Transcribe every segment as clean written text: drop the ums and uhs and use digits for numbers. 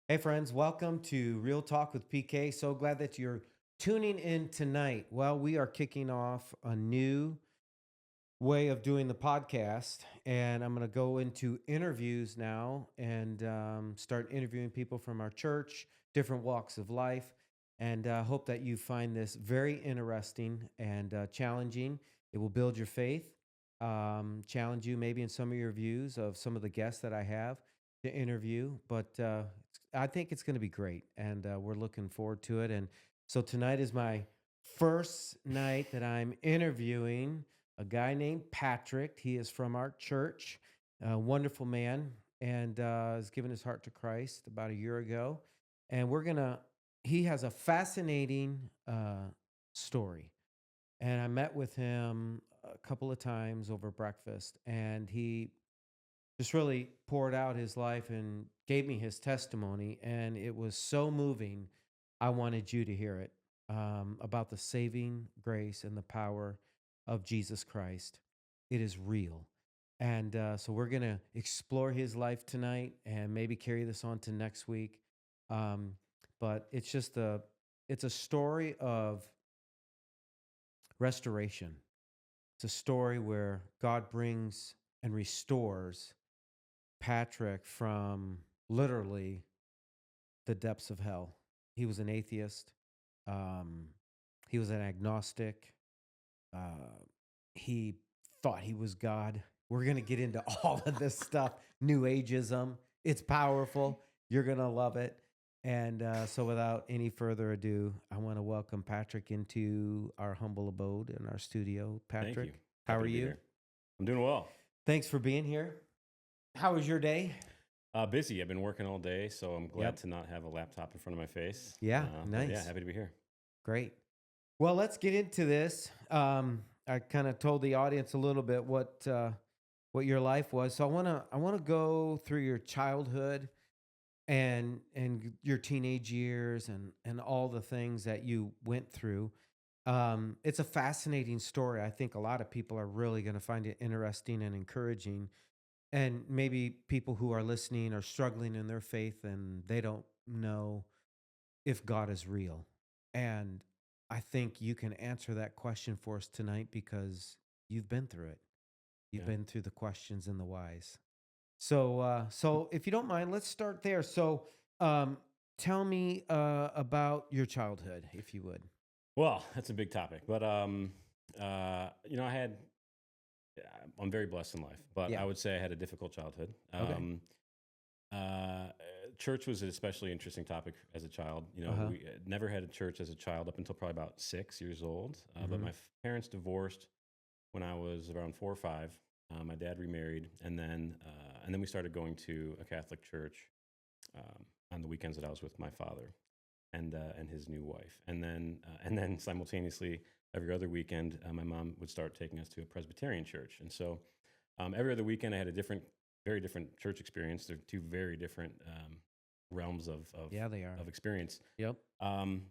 Hey, friends, welcome to Real Talk with PK. So glad that you're tuning in tonight. Well, we are kicking off a new way of doing the podcast, and I'm going to go into interviews now and start interviewing people from our church, different walks of life, and hope that you find this very interesting and challenging. It will build your faith, challenge you maybe in some of your views of some of the guests that I have to interview, but I think it's going to be great, and we're looking forward to it. And so tonight is my first night that I'm interviewing a guy named Patrick. He is from our church, a wonderful man, and has given his heart to Christ about a year ago. And he has a fascinating story. And I met with him a couple of times over breakfast, and he just really poured out his life and gave me his testimony. And it was so moving. I wanted you to hear it about the saving grace and the power of Jesus Christ. It is real. And so we're going to explore his life tonight and maybe carry this on to next week. Um, but it's a story of restoration. It's a story where God brings and restores Patrick from literally the depths of hell. He was an atheist. Um, he was an agnostic. Uh, he thought he was God. We're going to get into all of this stuff. New Ageism. It's powerful. You're going to love it. And so, without any further ado, I want to welcome Patrick into our humble abode in our studio. Thank you. Patrick, how Happy are to be you? here. I'm doing well. Thanks for being here. How was your day? Busy. I've been working all day, so I'm glad Yep. to not have a laptop in front of my face. Yeah. But yeah, Nice. happy to be here. Great. Well, let's get into this. I kind of told the audience a little bit what your life was, so I want to go through your childhood and your teenage years and all the things that you went through. It's a fascinating story. I think a lot of people are really going to find it interesting and encouraging. And maybe people who are listening are struggling in their faith and they don't know if God is real. And I think you can answer that question for us tonight because you've been through it. You've Yeah. been through the questions and the whys. So if you don't mind, let's start there. Um, tell me about your childhood, if you would. Well, that's a big topic, but I had. I'm very blessed in life, but Yeah. I would say I had a difficult childhood. Okay. Uh, Church was an especially interesting topic as a child. Uh huh. We never had a church as a child up until probably about 6 years old. But Mm-hmm. my parents divorced when I was around 4 or 5. My dad remarried, and then we started going to a Catholic church on the weekends that I was with my father and his new wife, and then simultaneously every other weekend, my mom would start taking us to a Presbyterian church, and so every other weekend I had a very different church experience. They're two very different realms Yeah, they are. of experience. Yep. Um,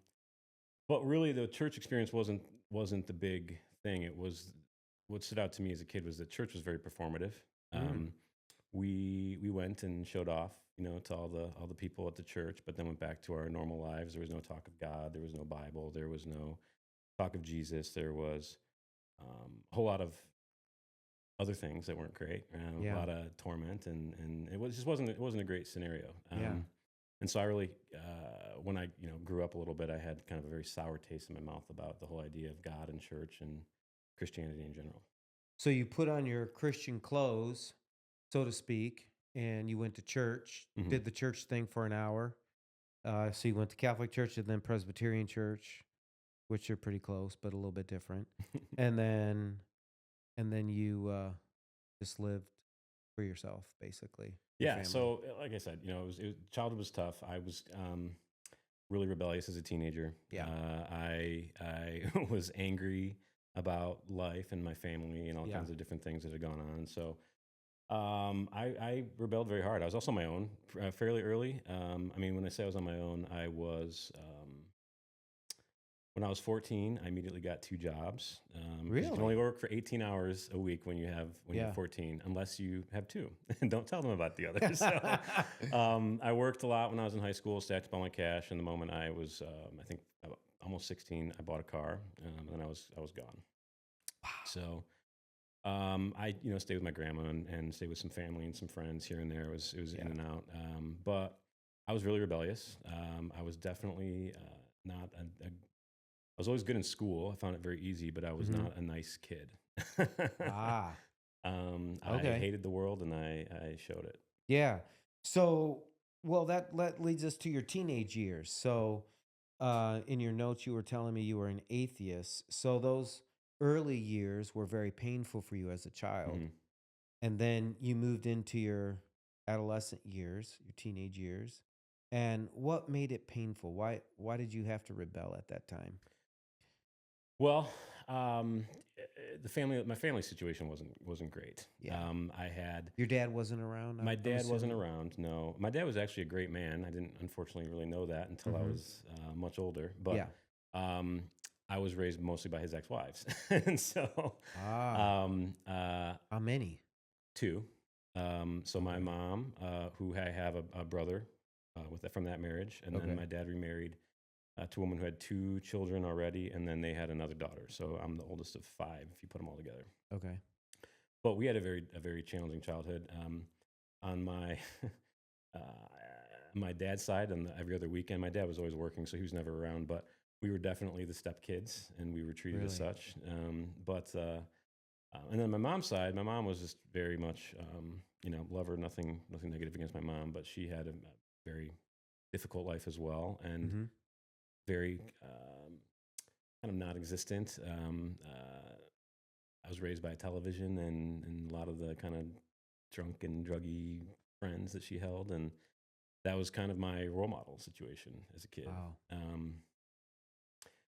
but really, the church experience wasn't the big thing. It was what stood out to me as a kid was that church was very performative. Mm. Um, we went and showed off, to all the people at the church, but then went back to our normal lives. There was no talk of God. There was no Bible. There was no talk of Jesus. There was a whole lot of other things that weren't great. A Yeah. lot of torment, and it wasn't a great scenario. Yeah. And so I really, when I grew up a little bit, I had kind of a very sour taste in my mouth about the whole idea of God and church and Christianity in general. So you put on your Christian clothes, so to speak, and you went to church, Hmm. did the church thing for an hour. So you went to Catholic church and then Presbyterian church, which are pretty close, but a little bit different. And then you just lived for yourself, basically, your Yeah. family. So, like I said, childhood was tough. I was really rebellious as a teenager. Yeah. I was angry about life and my family and all Yeah. kinds of different things that had gone on. So, I rebelled very hard. I was also on my own fairly early. I mean, when I say I was on my own, I was When I was 14, I immediately got 2 jobs. 'Cause you can Really? only work for 18 hours a week when you're Yeah. 14, unless you have 2. And don't tell them about the others. So, I worked a lot when I was in high school, stacked up all my cash, and the moment I was, I think, almost 16, I bought a car, and I was gone. So, I stayed with my grandma and stayed with some family and some friends here and there. It was in Yeah. and out, but I was really rebellious. I was definitely not a I was always good in school. I found it very easy, but I was Mhm. not a nice kid. Ah, I okay. hated the world, and I showed it. Yeah. So, well, that leads us to your teenage years. So, in your notes, you were telling me you were an atheist. So those early years were very painful for you as a child, Mhm. and then you moved into your adolescent years, your teenage years. And what made it painful? Why did you have to rebel at that time? Well, my family situation wasn't great. Yeah. I had Your dad wasn't around, My I'm dad wasn't assuming. around. No, my dad was actually a great man. I didn't unfortunately really know that until I Hmm. was much older. But Yeah. um, I was raised mostly by his ex-wives, and so Ah, um, uh, how many? 2. So my Okay. mom, who I have a brother from that marriage, and then Okay. my dad remarried to a woman who had 2 children already, and then they had another daughter. So I'm the oldest of 5 if you put them all together. Okay. But we had a very challenging childhood. On my uh, my dad's side, and every other weekend, my dad was always working, so he was never around. But we were definitely the step kids, and we were treated as Really? such. And then my mom's side, my mom was just very much, love her, nothing negative against my mom, but she had a very difficult life as well, and Hmm. very kind of non-existent. I was raised by television and a lot of the kind of drunk and druggy friends that she held, and that was kind of my role model situation as a kid. Wow.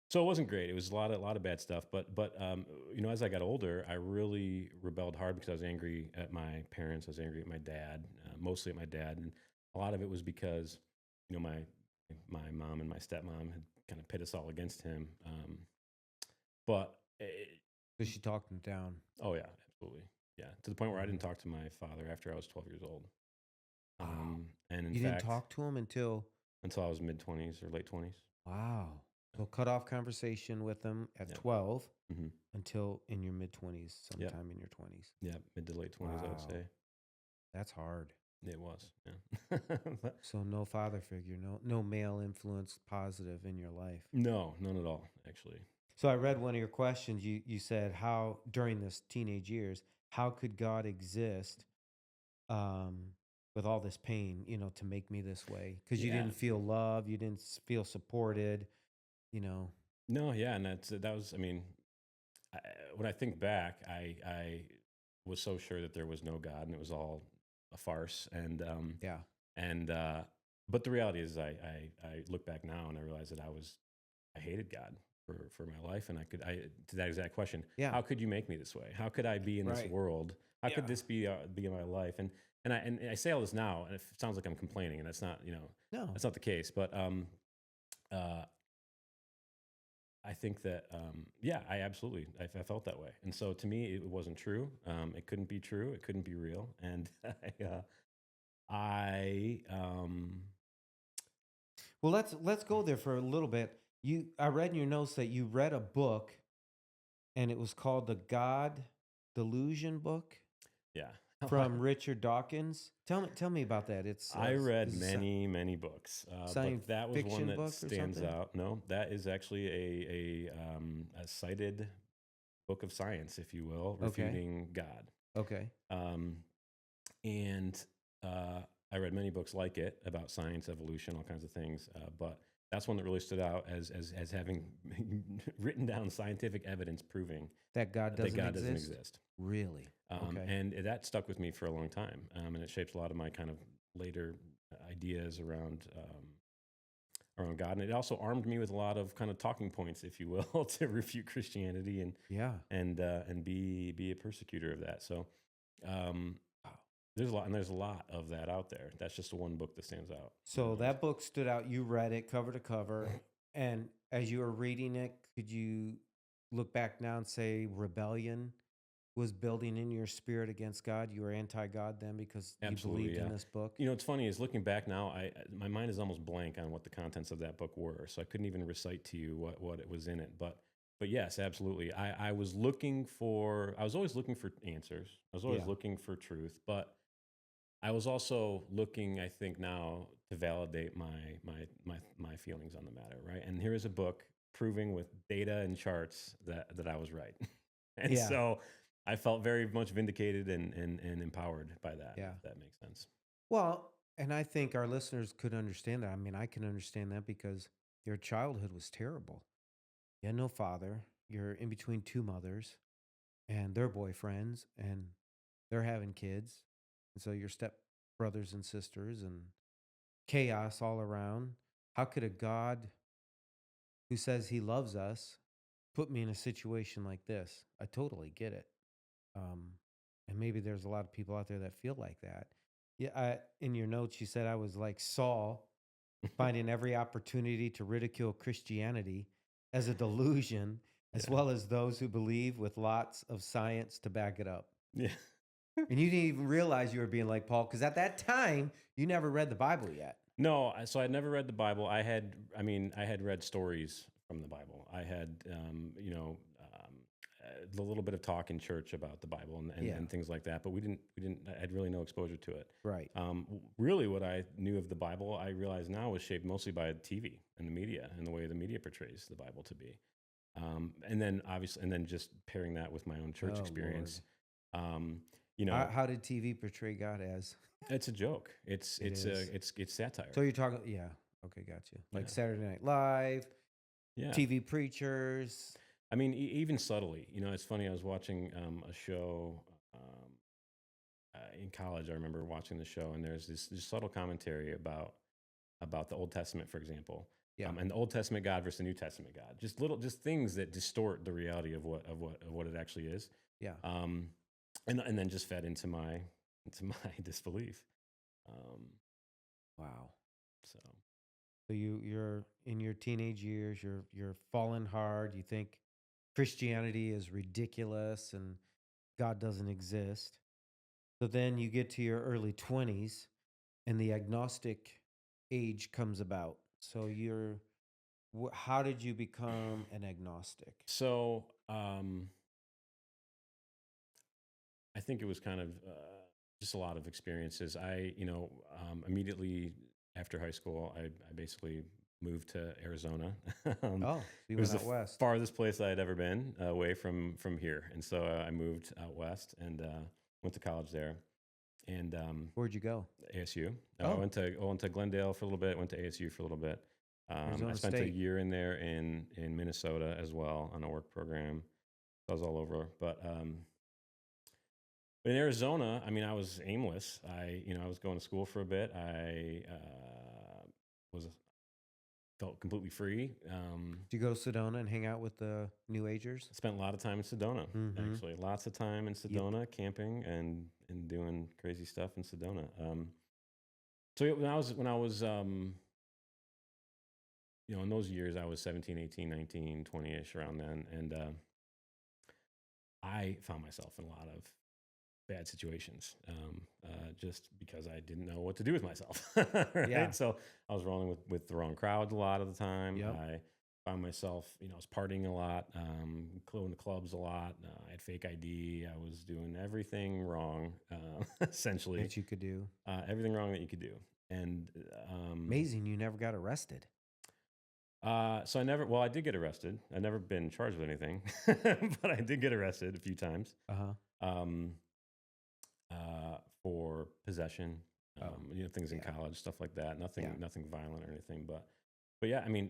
So it wasn't great. It was a lot of bad stuff. But as I got older, I really rebelled hard because I was angry at my parents. I was angry at my dad, mostly at my dad, and a lot of it was because my mom and my stepmom had kind of pit us all against him. But So she talked him down. Oh yeah, absolutely, yeah. To the point where I didn't Mhm. talk to my father after I was 12 years old. Wow. And in You didn't fact, talk to him until, until I was mid 20s or late 20s. wow. So cut off conversation with him at Yeah. 12 Hmm. until in your mid 20s, Yeah. sometime in your 20s. Yeah. Mid to late 20s, I would Wow. say. That's hard. It was. Yeah. But So no father figure, no male influence positive in your life. no, none at all, actually. So I read one of your questions. You said how during this teenage years, how could God exist um, with all this pain, to make me this way? Because you Yeah. didn't feel love, you didn't feel supported, you know. No. Yeah. And that was. I mean, I, when I think back, I was so sure that there was no God and it was all a farce. Yeah. And but the reality is, I look back now and I realize that I hated God for my life, and I to that exact question, Yeah. how could you make me this way? How could I be in this Right. world? How could Yeah. this be my life? And I say all this now, and it sounds like I'm complaining, and that's not No. that's not the case. But uh, I think that yeah, I absolutely I felt that way, and so to me, it wasn't true. It couldn't be true. It couldn't be real, and I Well, let's go there for a little bit. I read in your notes that you read a book and it was called the God Delusion book yeah. from Richard Dawkins. Tell me about that. It's I read is it many books, science but that was one fiction that book or stands something? out. No, that is actually a cited book of science, if you will, Okay. refuting God. Okay. Um, and I read many books like it about science, evolution, all kinds of things. But that's one that really stood out as having written down scientific evidence proving That God that doesn't God doesn't exist? exist. Really? Okay. And that stuck with me for a long time, and it shaped a lot of my kind of later ideas around God, and it also armed me with a lot of kind of talking points, if you will, to refute Christianity Yeah. and be a persecutor of that. So um, Wow. there's a lot of that out there. That's just the one book that stands out the So most. that book stood out. You read it cover to cover. And as you were reading it, could you look back now and say rebellion was building in your spirit against God? You were anti God then because you Absolutely, believed in yeah. this book? You know, what's funny is looking back now, my mind is almost blank on what the contents of that book were, so I couldn't even recite to you what it was in it. But yes, absolutely. I was always looking for answers. I was always Yeah. looking for truth, but I was also looking, I think now, to validate my feelings on the matter, right? And here is a book proving with data and charts that I was right. And Yeah. so I felt very much vindicated and empowered by that, Yeah. if that makes sense. Well, and I think our listeners could understand that. I mean, I can understand that because your childhood was terrible. You had no father. You're in between two mothers and their boyfriends, and they're having kids. And so your step brothers and sisters and chaos all around. How could a God who says he loves us put me in a situation like this? I totally get it. Um, and maybe there's a lot of people out there that feel like that. Yeah, in your notes, you said I was like Saul, finding every opportunity to ridicule Christianity as a delusion, as Yeah. well as those who believe with lots of science to back it up. Yeah. And you didn't even realize you were being like Paul, because at that time, you never read the Bible yet. No, so I'd never read the Bible. I had read stories from the Bible. I had, the little bit of talk in church about the Bible Yeah, and things like that, but I had really no exposure to it. right. Really, what I knew of the Bible, I realize now, was shaped mostly by TV and the media and the way the media portrays the Bible to be. And then obviously, and then just pairing that with my own church Oh, Lord. experience. Um, you know, How did TV portray God as? it's a joke. It's It it's is. it's So satire. you're talking, yeah. Okay, got you. Like Yeah, Saturday Night Live, yeah. TV preachers. I mean, even subtly. You know, it's funny. I was watching a show um, in college. I remember watching the show, and there's this subtle commentary about the Old Testament, for example, Yeah, and the Old Testament God versus the New Testament God. Just things that distort the reality of what it actually is, yeah. um, and then just fed into my disbelief. Um, Wow. so So you're in your teenage years, you're falling hard. You think Christianity is ridiculous and God doesn't exist. So then you get to your early 20s and the agnostic age comes about. So how did you become an agnostic? so I think it was kind of just a lot of experiences. Immediately after high school, I basically moved to Arizona. Oh, so you It was went the out west. farthest place I had ever been away from here, and so I moved out west and went to college there. And Where'd you go? ASU. Oh, I went to Glendale for a little bit. Went to ASU for a little bit. I Arizona spent a State. year in there in Minnesota as well on a work program. I was all over, but in Arizona, I mean, I was aimless. I was going to school for a bit. I was felt completely free. Did you go to Sedona and hang out with the New Agers? Spent a lot of time in Sedona, Mm-hmm. actually. Lots of time in Yep. Sedona, camping and doing crazy stuff in Sedona. So yeah, in those years, I was 17, 18, 19, 20-ish around then, and I found myself in a lot of bad situations, just because I didn't know what to do with myself. Yeah. Right. So I was rolling with the wrong crowds a lot of the time. Yep. I found myself, I was partying a lot, going to clubs a lot. I had fake ID. I was doing everything wrong, essentially, That you could do. everything wrong that you could do. And Amazing, you never got arrested. so I did get arrested. I've never been charged with anything, but I did get arrested a few times. Uh-huh. Um, for possession, Oh, things in yeah. college, stuff like that. Yeah. Nothing violent or anything, but yeah, I mean,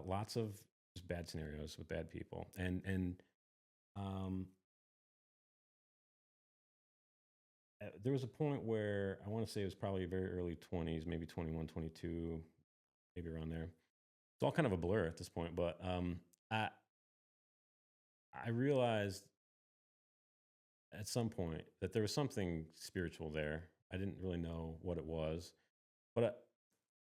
lots of just bad scenarios with bad people, and um, there was a point where I want to say it was probably very early 20s, maybe 21, 22, maybe around there. It's all kind of a blur at this point, but I I realized at some point that there was something spiritual there. I didn't really know what it was, but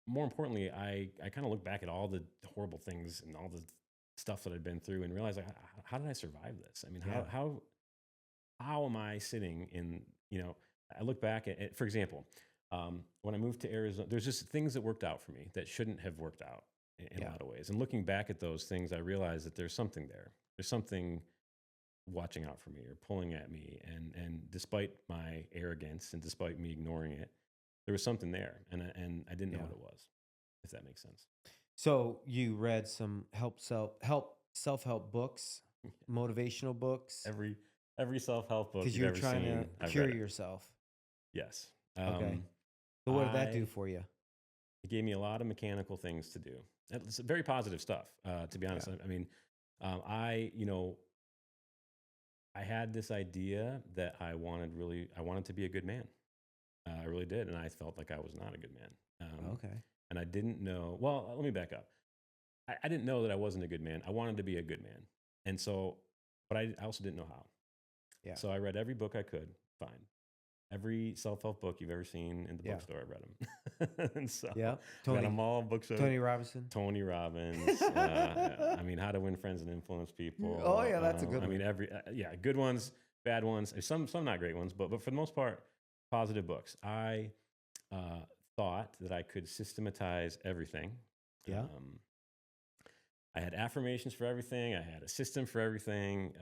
more importantly, I kind of look back at all the horrible things and all the stuff that I've been through and realize like, how did I survive this? I mean, Yeah. how am I sitting in, I look back at, for example, when I moved to Arizona, there's just things that worked out for me that shouldn't have worked out in a Yeah. lot of ways. And looking back at those things, I realized that there's something there. There's something watching out for me or pulling at me. And despite my arrogance and despite me ignoring it, there was something there. And I didn't know Yeah. what it was, if that makes sense. So you read some self-help books, motivational books, Every self-help book because you've you were ever trying seen, to I've cure read it. yourself. Yes. Okay. Um, So what did that do I for you? It gave me a lot of mechanical things to do. It's very positive stuff, to be honest. Yeah. I mean, I had this idea that I wanted to be a good man. I really did, and I felt like I was not a good man. Okay. And I didn't know. Well, let me back up. I didn't know that I wasn't a good man. I wanted to be a good man, and so, but I also didn't know how. Yeah. So I read every book I could find. Every self-help book you've ever seen in the Yeah. bookstore, I read them. And so Yeah. I got them all books. Tony Robinson. Tony Robbins. I mean, How to Win Friends and Influence People. Oh yeah, that's a good I one. mean, good ones, bad ones, some not great ones, but for the most part, positive books. I thought that I could systematize everything. Yeah. I had affirmations for everything. I had a system for everything.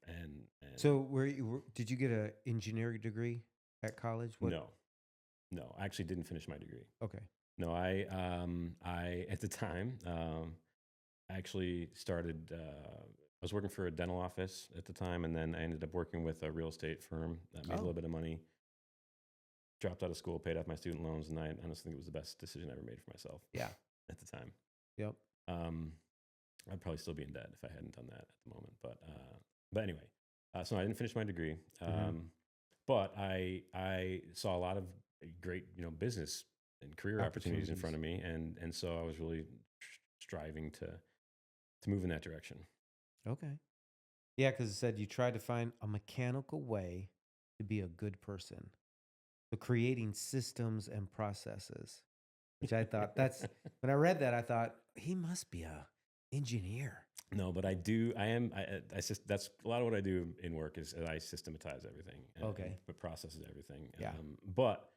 And So did you get an engineering degree at college? What? no, I actually didn't finish my degree. Okay. No, I at the time, I actually started. I was working for a dental office at the time, and then I ended up working with a real estate firm that made a little bit of money. Dropped out of school, paid off my student loans, and I honestly think it was the best decision I ever made for myself. Yeah. At the time. Yep. I'd probably still be in debt if I hadn't done that at the moment. But anyway, so I didn't finish my degree. But I saw a lot of great, business and career opportunities in front of me, and so I was really striving to move in that direction. Okay. Yeah, because it said you tried to find a mechanical way to be a good person. So creating systems and processes, which I thought when I read that, I thought he must be a engineer. No, but that's a lot of what I do in work is I systematize everything. Okay. But processes everything. Yeah. But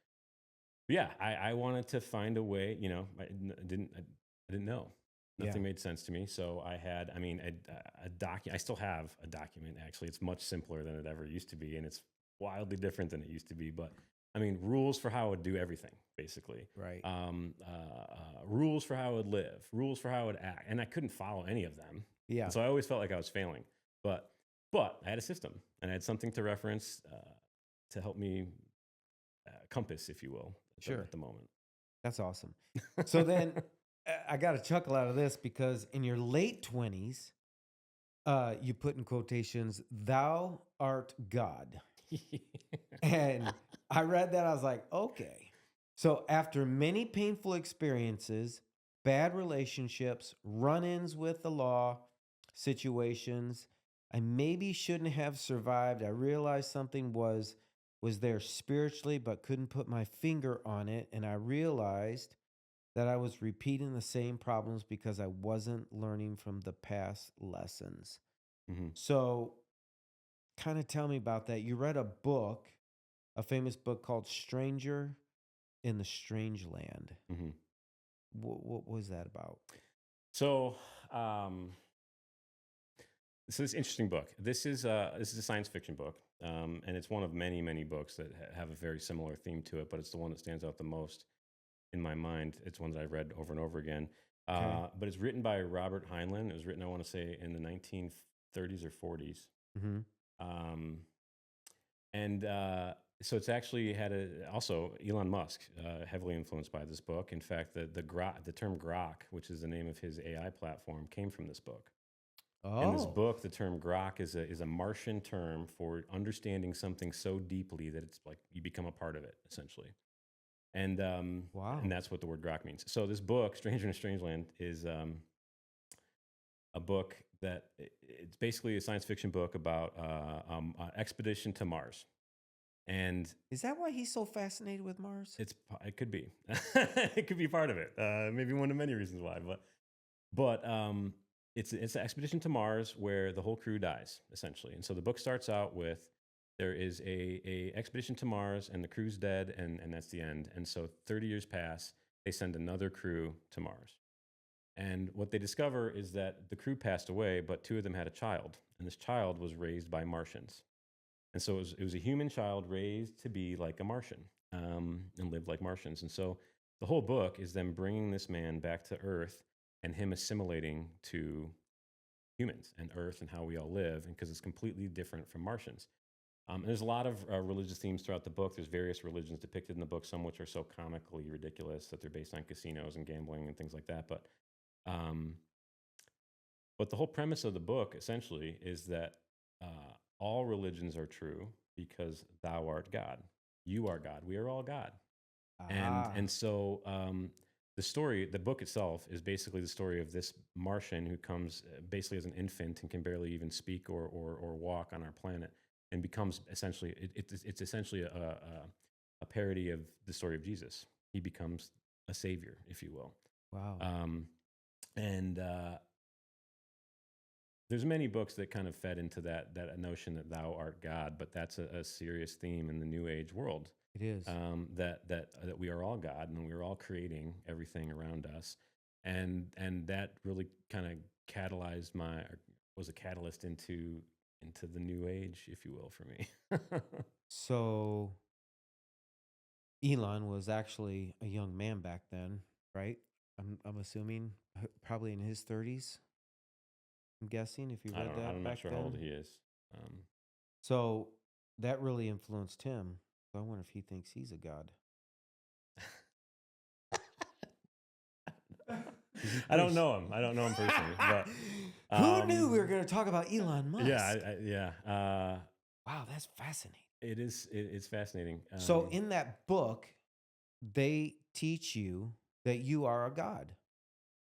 yeah, I wanted to find a way, I didn't know. Nothing made sense to me. So I had, a document. I still have a document, actually. It's much simpler than it ever used to be. And it's wildly different than it used to be. But rules for how I would do everything, basically. Right. Rules for how I would live, rules for how I would act. And I couldn't follow any of them. Yeah. And so I always felt like I was failing. But I had a system and I had something to reference to help me compass, if you will, at the moment. That's awesome. So then I got a chuckle out of this because in your late 20s, you put in quotations, "Thou art God." And I read that, I was like, okay. So after many painful experiences, bad relationships, run-ins with the law, situations I maybe shouldn't have survived, I realized something was there spiritually, but couldn't put my finger on it. And I realized that I was repeating the same problems because I wasn't learning from the past lessons. Mm-hmm. So kind of tell me about that. You read a book, a famous book called Stranger in the Strange Land. Mm-hmm. What was that about? So, this interesting book. This is a science fiction book, and it's one of many, many books that have a very similar theme to it. But it's the one that stands out the most in my mind. It's one that I've read over and over again. Okay. But it's written by Robert Heinlein. It was written, I want to say, in the 1930s or 40s. Mm-hmm. So it's actually had also Elon Musk heavily influenced by this book. In fact, the term Grok, which is the name of his AI platform, came from this book. Oh. In this book, the term Grok is a Martian term for understanding something so deeply that it's like you become a part of it, essentially. And wow. And that's what the word Grok means. So this book, Stranger in a Strange Land, is a book that it's basically a science fiction book about an expedition to Mars. And Is that why he's so fascinated with Mars? it could be, it could be part of it. Maybe one of many reasons why, but it's an expedition to Mars where the whole crew dies essentially. And so the book starts out with there is a expedition to Mars and the crew's dead, and that's the end. And so 30 years pass, they send another crew to Mars. And what they discover is that the crew passed away, but two of them had a child, and this child was raised by Martians. And so it was a human child raised to be like a Martian, and live like Martians. And so the whole book is them bringing this man back to Earth and him assimilating to humans and Earth and how we all live, and because it's completely different from Martians. And there's a lot of religious themes throughout the book. There's various religions depicted in the book, some which are so comically ridiculous that they're based on casinos and gambling and things like that. Um, but the whole premise of the book essentially is that all religions are true because thou art God. You are God. We are all God. Ah, And so the book itself is basically the story of this Martian who comes basically as an infant and can barely even speak or walk on our planet, and becomes essentially it's essentially a parody of the story of Jesus. He becomes a savior, if you will. wow. And there's many books that kind of fed into that notion that thou art God, but that's a serious theme in the New Age world. It is. That we are all God and we are all creating everything around us, and that really kind of was a catalyst into the New Age, if you will, for me. So Elon was actually a young man back then, right? I'm assuming probably in his 30s. I'm guessing if you read that I'm back not sure then. how old he is. So that really influenced him. So I wonder if he thinks he's a god. I don't know him. I don't know him personally, but who knew we were going to talk about Elon Musk? yeah. Wow, that's fascinating. It is. It's fascinating. So in that book, they teach you that you are a god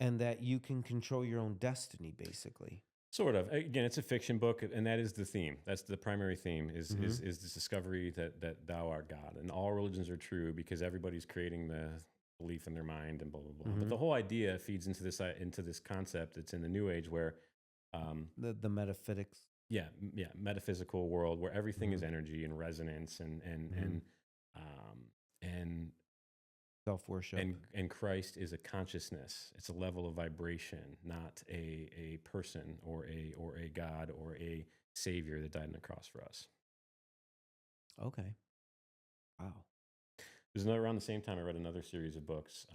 and that you can control your own destiny, basically. Sort of. Again, it's a fiction book, and that is the theme. That's the primary theme is this discovery that thou art God, and all religions are true because everybody's creating the belief in their mind and blah blah blah. But the whole idea feeds into this concept. It's in the New Age where the metaphysics. Yeah, metaphysical world where everything is energy and resonance and Self-worship. and Christ is a consciousness. It's a level of vibration, not a person or a God or a savior that died on the cross for us. Okay. Wow. There's another around the same time I read another series of books,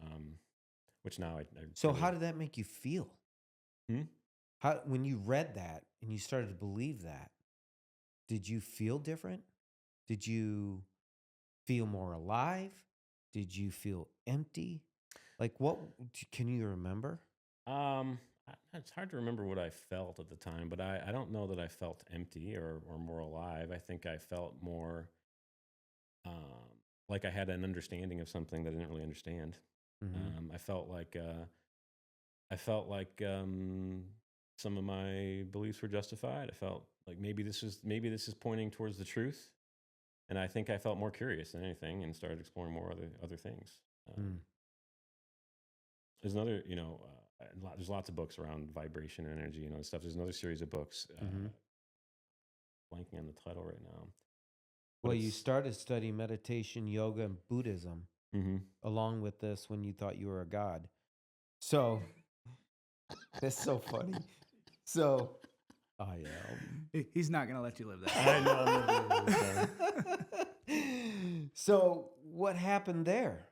which now I So how did that make you feel? Hmm? How when you read that and you started to believe that, did you feel different? Did you feel more alive? Did you feel empty? Like can you remember? It's hard to remember what I felt at the time, but I don't know that I felt empty or more alive. I think I felt more like I had an understanding of something that I didn't really understand. I felt like some of my beliefs were justified. I felt like maybe this is pointing towards the truth, and I think I felt more curious than anything and started exploring more other things. There's another, there's lots of books around vibration and energy and other stuff. There's another series of books. Blanking on the title right now. Well, you started studying meditation, yoga, and Buddhism along with this when you thought you were a god. So that's so funny. So I am. He's not going to let you live that. I know. So what happened there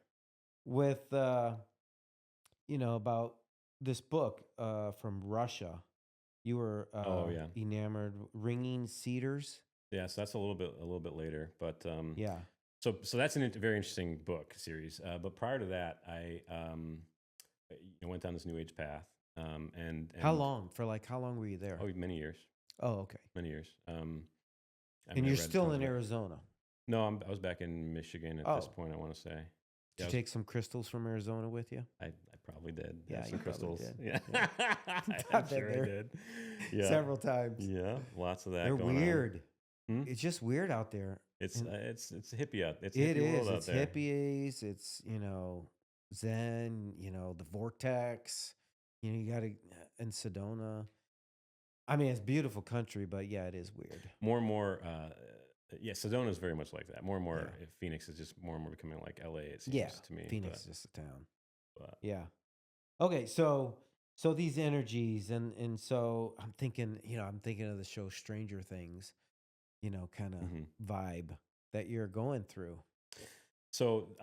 with, about this book from Russia? You were enamored, Ringing Cedars. Yeah, so that's a little bit later, but yeah. So that's a very interesting book series. But prior to that, I went down this New Age path. And how long? How long were you there? Oh, many years. Oh, okay. Many years. And you're still in Arizona? No, I was back in Michigan at this point, I want to say. Did you take some crystals from Arizona with you? I probably did. Yeah, some crystals. Did. Yeah, I'm sure I did. Yeah. Several times. Yeah, lots of that. They're going weird. on. It's just weird out there. And it's a hippie out. It's a it hippie is. world out It's there. hippies. It's, Zen, the vortex. You got to, in Sedona. I mean, it's beautiful country, but yeah, it is weird. More and more, yeah, Sedona is very much like that. More and more, Yeah. Phoenix is just more and more becoming like LA. It Yeah. seems to me, Phoenix is just a town. but Yeah. Okay. So these energies, and so I'm thinking of the show Stranger Things, kind of mhm. vibe that you're going through. So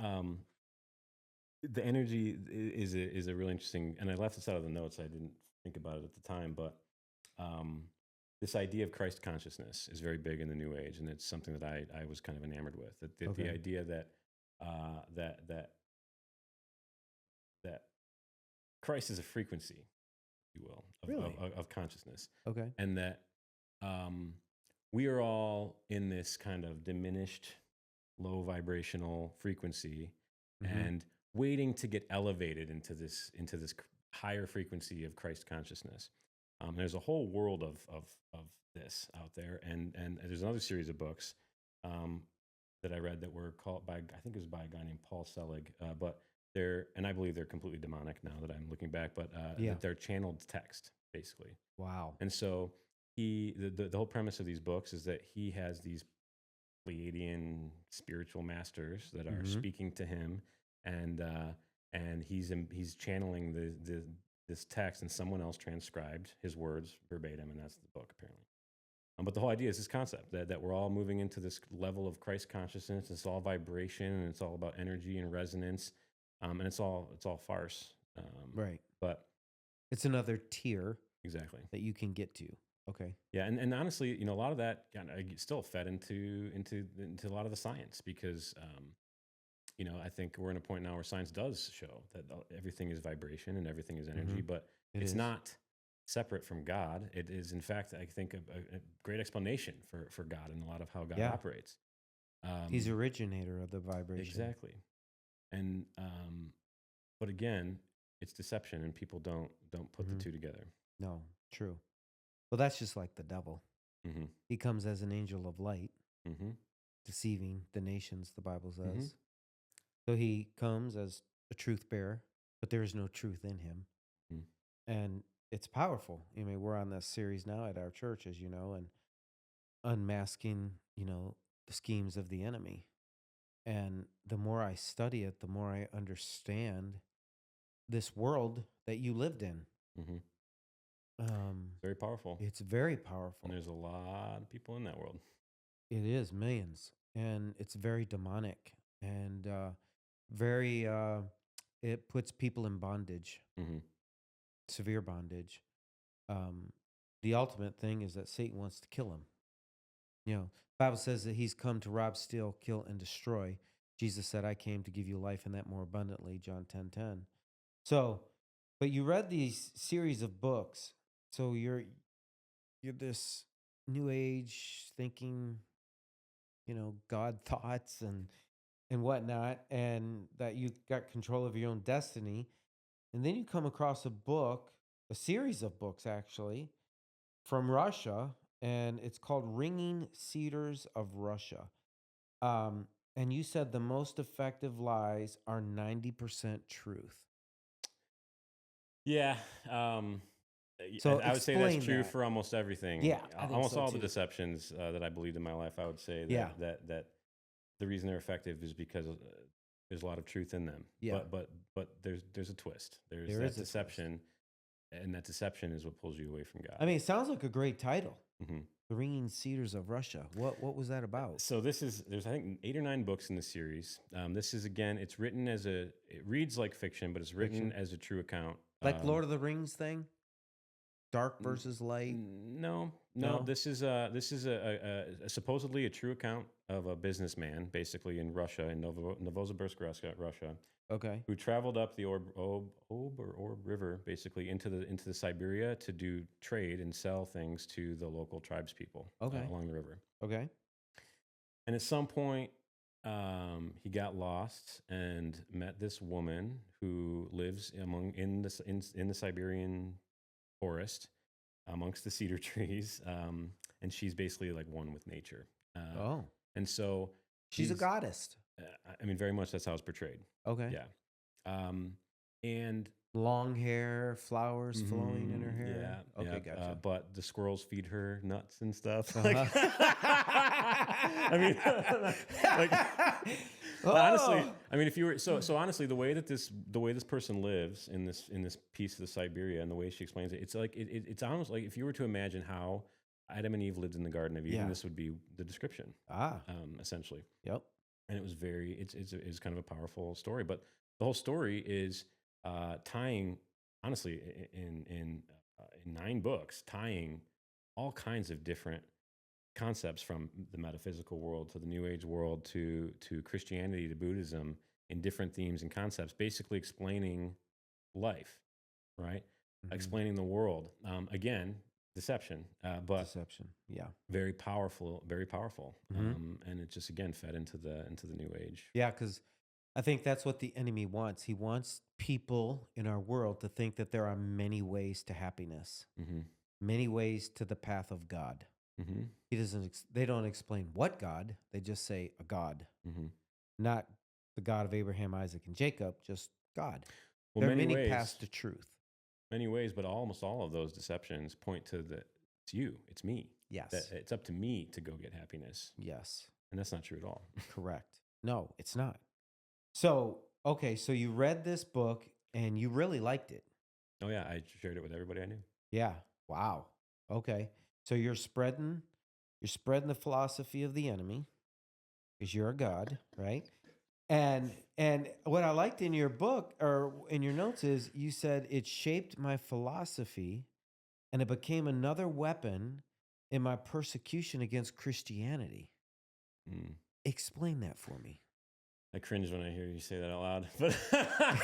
the energy is a really interesting, and I left this out of the notes. I didn't think about it at the time, but um, this idea of Christ consciousness is very big in the New Age, and it's something that I was kind of enamored with. The Okay. idea that that Christ is a frequency, if you will, Really? of consciousness, Okay. and that um, we are all in this kind of diminished, low vibrational frequency, Mm-hmm. and waiting to get elevated into this higher frequency of Christ consciousness. There's a whole world of this out there, and there's another series of books um, that I read that were called by, I think it was by a guy named Paul Selig, but and I believe they're completely demonic now that I'm looking back, but Yeah. that they're channeled text basically. Wow. And so the whole premise of these books is that he has these Pleiadian spiritual masters that are Mm-hmm. speaking to him, and he's channeling this text, and someone else transcribed his words verbatim, and that's the book apparently. But the whole idea is this concept that we're all moving into this level of Christ consciousness. It's all vibration, and it's all about energy and resonance, and it's all farce. Right. But It's another tier exactly, that you can get to. Okay. yeah, and honestly, a lot of that kind of still fed into a lot of the science because I think we're in a point now where science does show that everything is vibration and everything is Mm-hmm. energy, but It it's is. not separate from God. It is, in fact, I think a great explanation for God and a lot of how God Yeah. operates. He's Um, originator of the vibration. exactly, and but again, it's deception, and people don't put the Mm-hmm. two together. No, true. Well, that's just like the devil. Hmm. He comes as an angel of light, Hmm. deceiving the nations, the Bible Hmm. says. So he comes as a truth bearer, but there is no truth in him. Hmm. And it's powerful. I mean, we're on this series now at our church, as you know, and unmasking, the schemes of the enemy. And the more I study it, the more I understand this world that you lived in. Hmm. Um, Very powerful. it's very And powerful. there's a lot of people in that world. It is millions, and it's very demonic and very. It puts people in bondage, Hmm. severe bondage. Um, the ultimate thing is that Satan wants to kill him. Bible says that he's come to rob, steal, kill, and destroy. Jesus said, "I came to give you life and that more abundantly." John 10:10. So, but you read these series of books, so you're this new age thinking, God thoughts and whatnot, and that you got control of your own destiny. And then you come across a book, a series of books actually, from Russia, and it's called Ringing Cedars of Russia. And you said the most effective lies are 90% truth. Yeah. So I would say that's explain true that. for almost everything. Yeah, I think Almost so all the too. deceptions that I believed in my life, I would say Yeah, that the reason they're effective is because there's a lot of truth in them. yeah, But there's a twist. There's there that is a twist. deception, and that deception is what pulls you away from I God. mean, it sounds like a great title, Hmm. The Ringing Cedars of Russia. What was that about? So there's I think 8 or 9 books in the series. This is, again, it's written it reads like fiction, but it's written Fiction, as a true account. like Lord of the Rings thing, dark N- versus light. no. No, This is a supposedly a true account of a businessman, basically in Russia, in Novosibirsk, Russia, okay, who traveled up the Orb River, basically into the Siberia to do trade and sell things to the local tribes people okay, along the river. okay, And at some point, he got lost and met this woman who lives in the Siberian forest amongst the cedar trees, and she's basically like one with nature. oh, And so She's a she's, goddess. I mean, very much that's how it's portrayed. Okay. Yeah. And Long hair, flowers flowing in her yeah, hair. Okay, yeah. gotcha. But the squirrels feed her nuts and stuff. Uh-huh. I mean, like, honestly, Oh! I mean, if you were so honestly, the way this person lives in this piece of the Siberia and the way she explains it, it's like it's almost like if you were to imagine how Adam and Eve lived in the Garden of Eden, Yeah. this would be the description, essentially. Yep. And it was it's kind of a powerful story, but the whole story is tying, honestly, in 9 books, tying all kinds of different concepts from the metaphysical world to the New Age world to Christianity to Buddhism in different themes and concepts, basically explaining life, right? Mhm. Explaining the world. Again, deception, but Deception. Yeah. very powerful, very powerful. Mhm. And it just again fed into the New Age. Yeah, because I think that's what the enemy wants. He wants people in our world to think that there are many ways to happiness, Mm-hmm. many ways to the path of God. Mm-hmm. They don't explain what God, they just say a God, Mm-hmm. not the God of Abraham, Isaac, and Jacob, just God. Well, There are many paths to truth. many ways, but almost all of those deceptions point to it's you, it's me. Yes. That it's up to me to go get happiness, Yes. and that's not true at all. Correct. No, it's not. So, okay, so you read this book and you really liked it. Oh yeah, I shared it with everybody I knew. Yeah. Wow. Okay. So you're spreading the philosophy of the enemy because you're a god, right? And what I liked in your book or in your notes is you said it shaped my philosophy and it became another weapon in my persecution against Christianity. Mm. Explain that for me. I cringe when I hear you say that out loud, but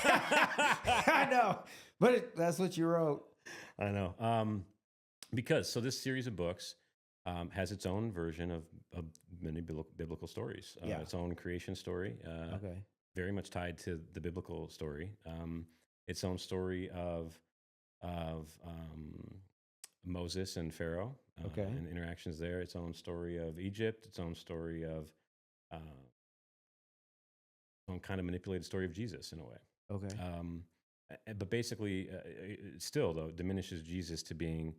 I know, but that's what you wrote. I know. Because this series of books has its own version of many biblical stories. Yeah. Its own creation story. Okay. Very much tied to the biblical story. Its own story of Moses and Pharaoh. Okay. And interactions there. Its own story of Egypt. Its own story of own kind of manipulated story of Jesus in a way. Okay. But basically, it still though diminishes Jesus to being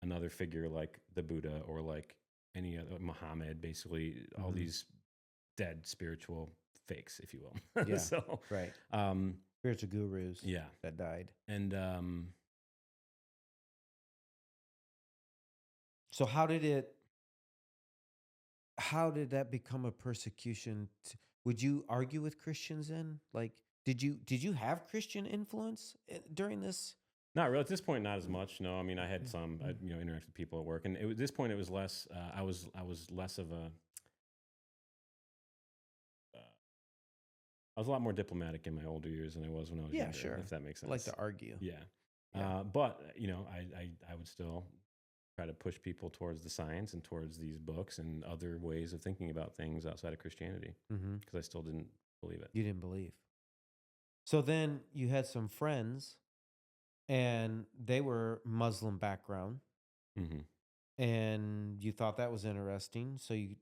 another figure like the Buddha or like any other Muhammad. Basically, all these dead spiritual fakes, if you will. Yeah. So Right. Spiritual gurus. yeah, That died. and So how did that become a persecution? Would you argue with Christians then? Like, did you have Christian influence during this? not really at this point, not as much. No, I mean, I had some, interact with people at work, and at this point, it was less. I was less of a. I was a lot more diplomatic in my older years than I was when I was Yeah, younger. sure. If that makes sense. I like to argue. Yeah. Yeah. But I would still try to push people towards the science and towards these books and other ways of thinking about things outside of Christianity Mm-hmm. because I still didn't believe it. You didn't believe. So then you had some friends, and they were Muslim background, Mm-hmm. and you thought that was interesting. So you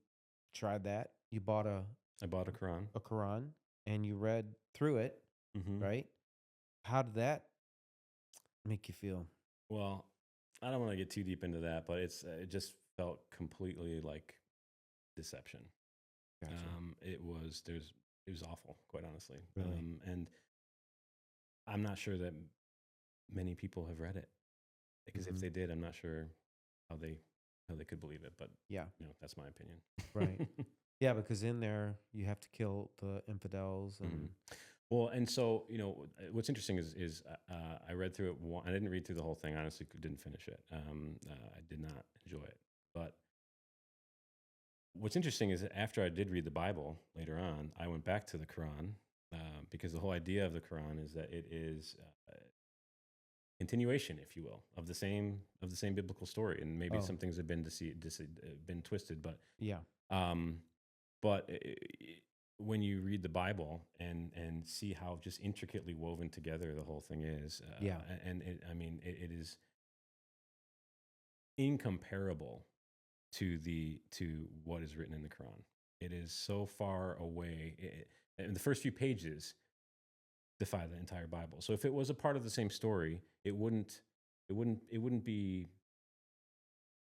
tried that. You bought I bought a Quran. a Quran and you read through it, Mm-hmm. right? How did that make you feel? Well, I don't want to get too deep into that, but it just felt completely like deception. Gotcha. It was awful, quite honestly. Really? And I'm not sure that many people have read it because if Mhm. they did, I'm not sure how they could believe it. But Yeah. that's my opinion. Right. Yeah, because in there you have to kill the infidels and Mhm. Well, and so what's interesting is I read through it. I didn't read through the whole thing. Honestly, didn't finish it. I did not enjoy it. But what's interesting is that after I did read the Bible later on, I went back to the Quran because the whole idea of the Quran is that it is continuation, if you will, of the same biblical story, and maybe Oh. some things have been been twisted, but yeah. um, but when you read the Bible and see how just intricately woven together the whole thing is, Yeah. and it is incomparable to what is written in the Quran. It is so far away. And the first few pages defy the entire Bible. So if it was a part of the same story, it wouldn't be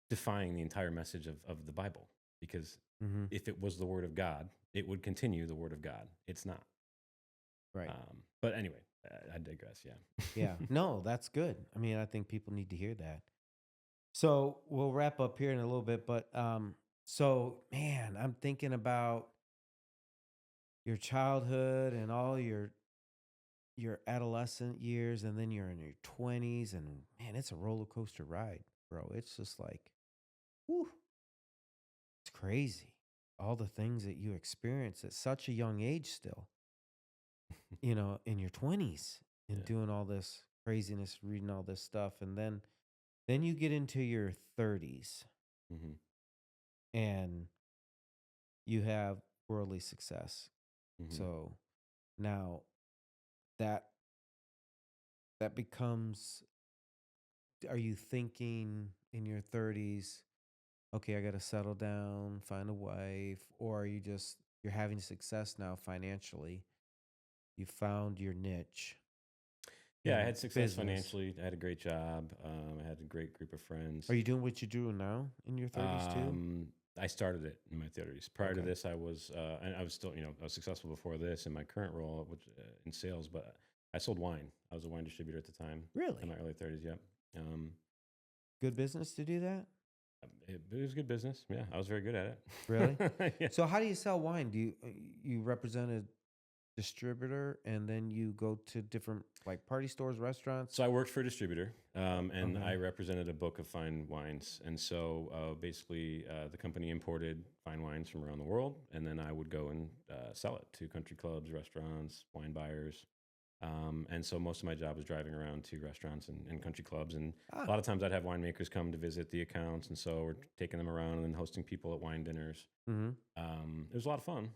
defying the entire message of the Bible, because Hmm. if it was the Word of God, it would continue the Word of God. It's not. Right. But anyway, I digress. Yeah. Yeah. No, that's good. I mean, I think people need to hear that. So we'll wrap up here in a little bit, but so man, I'm thinking about your childhood and all your adolescent years, and then you're in your 20s, and man, it's a roller coaster ride, bro. It's just like, whew, it's crazy. All the things that you experience at such a young age still, in your 20s and Yeah. doing all this craziness, reading all this stuff, and then you get into your 30s Hmm. and you have worldly success. Hmm. So now that that becomes, are you thinking in your 30s, okay, I got to settle down, find a wife, or are you just you're having success now financially? You found your niche Yeah, I in had success business. financially. I had a great job. I had a great group of friends. Are you doing what you do now in your 30s too? Um, I started it in my 30s. Prior to Okay. this, and I was still, I was successful before this in my current role, which in sales. But I sold wine. I was a wine distributor at the time in Really? my early 30s. Yep. Um, Good business to do that? it was good business. Yeah, I was very good at Really? it. Yeah. So how do you sell wine? Do you represent a distributor and then you go to different like party stores, restaurants? So I worked for a distributor, and I Okay. represented a book of fine wines. And so basically, the company imported fine wines from around the world, and then I would go and sell it to country clubs, restaurants, wine buyers. And so most of my job was driving around to restaurants and country clubs. And a Ah. lot of times I'd have winemakers come to visit the accounts. And so we're taking them around and then hosting people at wine dinners. Hmm. It was a lot of fun.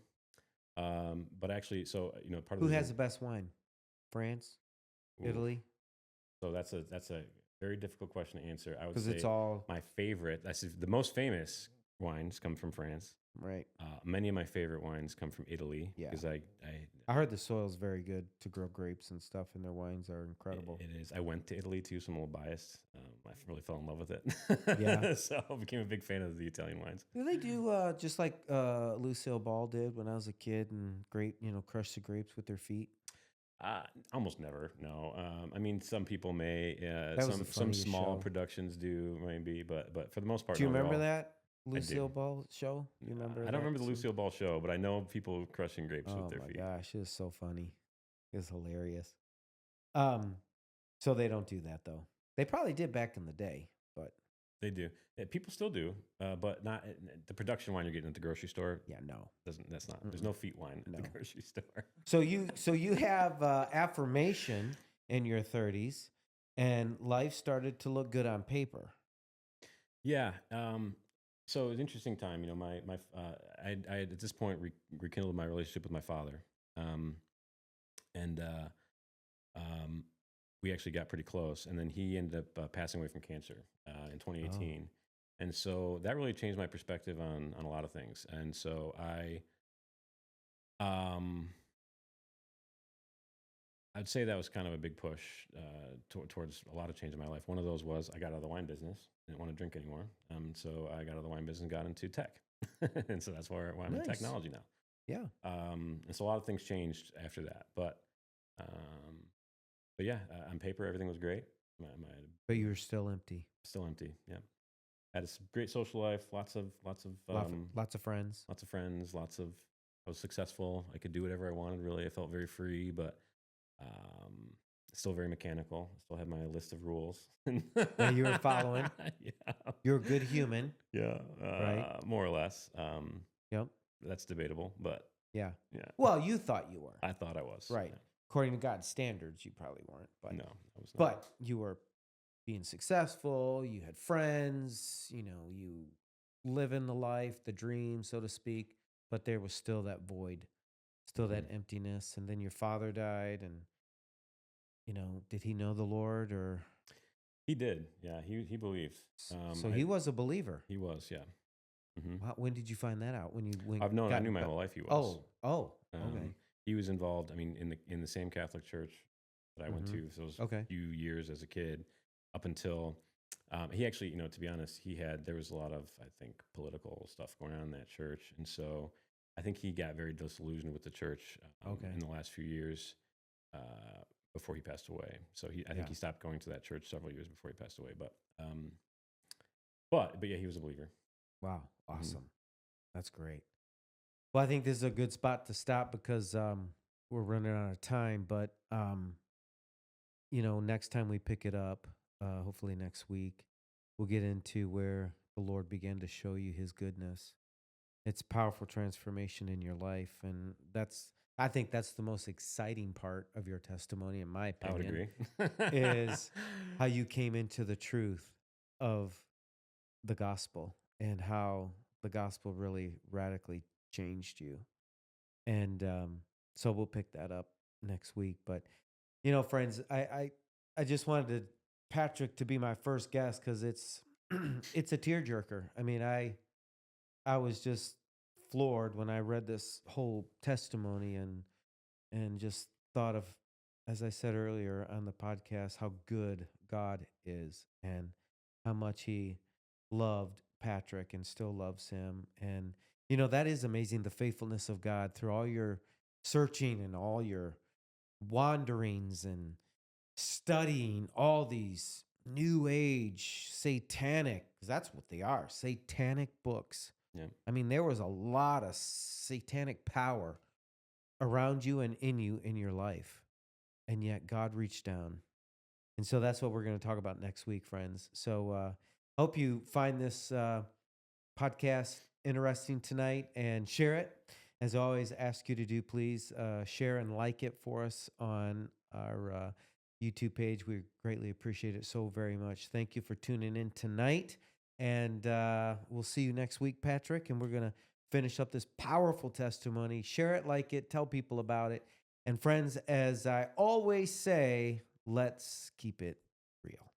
But actually, so, part of Who the has reason, the best wine? France, oof, Italy? so that's a very difficult question to answer. I would Because it's say all my favorite, the most famous wines come from France. right. Many of my favorite wines come from Italy Yeah. because I heard the soil's very good to grow grapes and stuff, and their wines are incredible. it is. I went to Italy too, so I'm a little biased. I really fell in love with Yeah. it, so I became a big fan of the Italian wines. Do they do just like Lucille Ball did when I was a kid and crush the grapes with their feet? Almost never. No. I mean, some people may. That was the Some funniest small show. productions do maybe, but for the most part, Do you no. They're remember all. that I do. Lucille Ball show? Do you remember I don't that? remember the Lucille Ball show, but I know people crushing grapes with Oh their my feet. gosh, it was so funny. It was hilarious. Um, so they don't do that though. They probably did back in the day, but They do. People still do, but not the production wine you're getting at the grocery store. yeah, no, Doesn't That's not. There's mm-mm, no feet wine at the no. grocery store. So you have affirmation in your 30s, and life started to look good on paper. Yeah. So it was an interesting time. I had at this point rekindled my relationship with my father, and um, we actually got pretty close. And then he ended up passing away from cancer in Oh, 2018, and so that really changed my perspective on a lot of things. And so um, I'd say that was kind of a big push towards a lot of change in my life. One of those was I got out of the wine business. Didn't want to drink anymore. So I got out of the wine business and got into tech. And so that's why I'm in nice. technology now. Yeah, And so a lot of things changed after that. Um, but yeah, on paper, everything was great. My but you were still empty. Still empty. Yeah. Had a great social life, Lots of friends. lots of friends, I was successful. I could do whatever I wanted, really. I felt very free, but um, still very mechanical. Still had my list of rules. That you were following. Yeah. You're a good human, Yeah. right? More or less. Yep. That's debatable, but Yeah. yeah, Well, you thought you were, I thought I was. right? According to God's standards, you probably weren't, Yeah. No, I was not. but you were being successful. You had friends. You living the life, the dream, so to speak. But there was still that void, still that Mhm. emptiness. And then your father died, and did he know the Lord, or He did. Yeah, he believed. so he was a believer? He was. Yeah. When did you find that out? When you I knew my whole life he was. Okay. He was involved. I mean, in the same Catholic church that I went Mm-hmm. to for those Okay. few years as a kid, up until he actually, to be honest, there was a lot of, I think, political stuff going on in that church, and so I think he got very disillusioned with the church Okay. in the last few years before he passed away. So I think Yeah. he stopped going to that church several years before he passed away. But yeah, he was a believer. Wow. Awesome. That's great. Well, I think this is a good spot to stop because we're running out of time. But next time we pick it up, hopefully next week, we'll get into where the Lord began to show you His goodness. It's powerful transformation in your life, and I think that's the most exciting part of your testimony, in my I would opinion, agree. is how you came into the truth of the gospel and how the gospel really radically changed you. And so we'll pick that up next week. But friends, I just wanted Patrick to be my first guest because it's it's a tearjerker. I mean, I was just floored when I read this whole testimony and just thought of, as I said earlier on the podcast, how good God is and how much He loved Patrick and still loves him. And, that is amazing, the faithfulness of God through all your searching and all your wanderings and studying all these new age satanic, because that's what they are, satanic books. Yeah. I mean, there was a lot of satanic power around you and in you in your life. And yet God reached down. And so that's what we're going to talk about next week, friends. So hope you find this podcast interesting tonight and share it. As always, ask you to do, please share and like it for us on our YouTube page. We greatly appreciate it so very much. Thank you for tuning in tonight. And we'll see you next week, Patrick. And we're going to finish up this powerful testimony. Share it, like it, tell people about it. And friends, as I always say, let's keep it real.